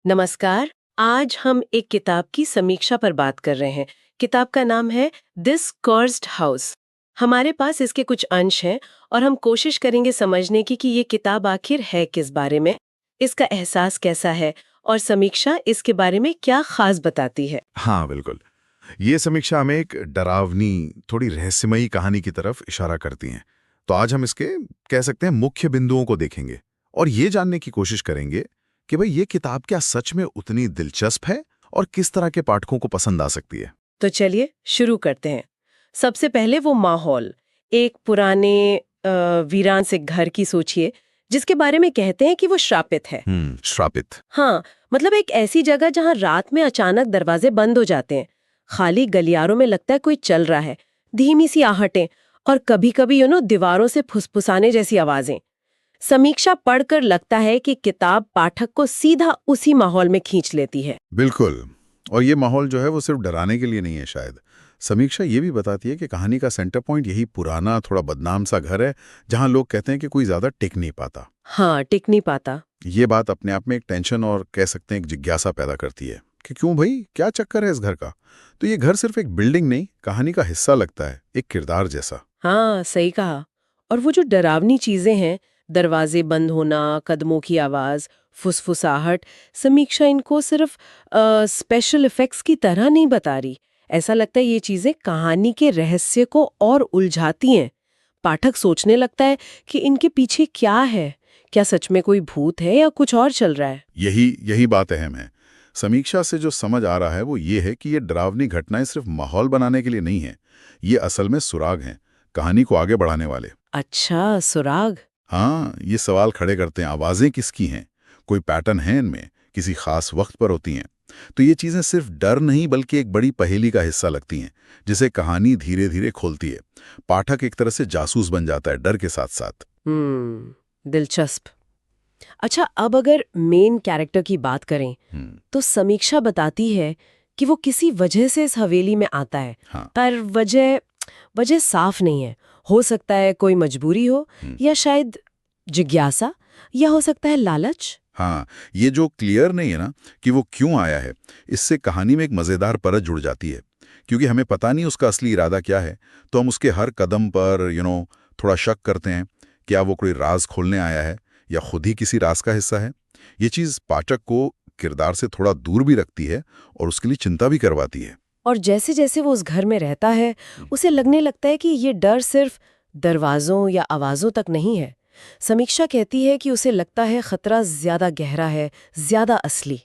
नमस्कार। आज हम एक किताब की समीक्षा पर बात कर रहे हैं। किताब का नाम है दिस कर्स्ड हाउस। हमारे पास इसके कुछ अंश हैं और हम कोशिश करेंगे समझने की कि ये किताब आखिर है किस बारे में, इसका एहसास कैसा है और समीक्षा इसके बारे में क्या खास बताती है। हाँ, बिल्कुल। ये समीक्षा हमें एक डरावनी, थोड़ी रहस्यमयी कहानी की तरफ इशारा करती हैं। तो आज हम इसके कह सकते हैं मुख्य बिंदुओं को देखेंगे और ये जानने की कोशिश करेंगे कि भाई ये किताब क्या सच में उतनी दिलचस्प है और किस तरह के पाठकों को पसंद आ सकती है। तो चलिए शुरू करते हैं। सबसे पहले वो माहौल, एक पुराने वीरान से घर की सोचिए, जिसके बारे में कहते हैं कि वो श्रापित है। श्रापित। हाँ, मतलब एक ऐसी जगह जहाँ रात में अचानक दरवाजे बंद हो जाते हैं, खाली गलियारों में लगता है कोई चल रहा है, धीमी सी आहटें और कभी-कभी दीवारों से फुसफुसाने जैसी आवाजें। समीक्षा पढ़कर लगता है कि किताब पाठक को सीधा उसी माहौल में खींच लेती है। बिल्कुल। और ये माहौल जो है वो सिर्फ डराने के लिए नहीं है शायद। समीक्षा ये भी बताती है कि कहानी का सेंटर पॉइंट यही पुराना, थोड़ा बदनाम सा घर है, जहां लोग कहते हैं कि कोई ज्यादा टिक नहीं पाता। हाँ, टिक नहीं पाता। ये बात अपने आप में एक टेंशन और कह सकते हैं एक जिज्ञासा पैदा करती है कि क्यों भाई, क्या चक्कर है इस घर का। तो ये घर सिर्फ एक बिल्डिंग नहीं, कहानी का हिस्सा लगता है, एक किरदार जैसा। हाँ, सही कहा। और वो जो डरावनी चीजें हैं, दरवाजे बंद होना, कदमों की आवाज, फुसफुसाहट, समीक्षा इनको सिर्फ स्पेशल इफेक्ट्स की तरह नहीं बता रही। ऐसा लगता है ये चीजें कहानी के रहस्य को और उलझाती हैं। पाठक सोचने लगता है कि इनके पीछे क्या है, क्या सच में कोई भूत है या कुछ और चल रहा है। यही यही बात अहम है। समीक्षा से जो समझ आ रहा है वो ये है कि ये डरावनी घटनाएं सिर्फ माहौल बनाने के लिए नहीं है, ये असल में सुराग हैं, कहानी को आगे बढ़ाने वाले। अच्छा, सुराग। हाँ, ये सवाल खड़े करते हैं, आवाजें किसकी हैं, कोई पैटर्न है इनमें, किसी खास वक्त पर होती हैं। तो ये चीजें सिर्फ डर नहीं बल्कि एक बड़ी पहेली का हिस्सा लगती हैं, जिसे कहानी धीरे धीरे खोलती है। पाठक एक तरह से जासूस बन जाता है डर के साथ साथ। दिलचस्प। अच्छा, अब अगर मेन कैरेक्टर की बात करें, हम्म। तो समीक्षा बताती है कि वो किसी वजह से इस हवेली में आता है। हाँ। पर वजह वजह साफ नहीं है। हो सकता है कोई मजबूरी हो, हम्म। या शायद जिज्ञासा, या हो सकता है लालच। हाँ, ये जो क्लियर नहीं है ना कि वो क्यों आया है, इससे कहानी में एक मजेदार परत जुड़ जाती है। क्योंकि हमें पता नहीं उसका असली इरादा क्या है, तो हम उसके हर कदम पर थोड़ा शक करते हैं। क्या वो कोई राज खोलने आया है या खुद ही किसी राज का हिस्सा है। ये चीज पाठक को किरदार से थोड़ा दूर भी रखती है और उसके लिए चिंता भी करवाती है। और जैसे जैसे वो उस घर में रहता है, उसे लगने लगता है कि ये डर सिर्फ दरवाजों या आवाजों तक नहीं है। समीक्षा कहती है कि उसे लगता है खतरा ज्यादा गहरा है, ज्यादा असली।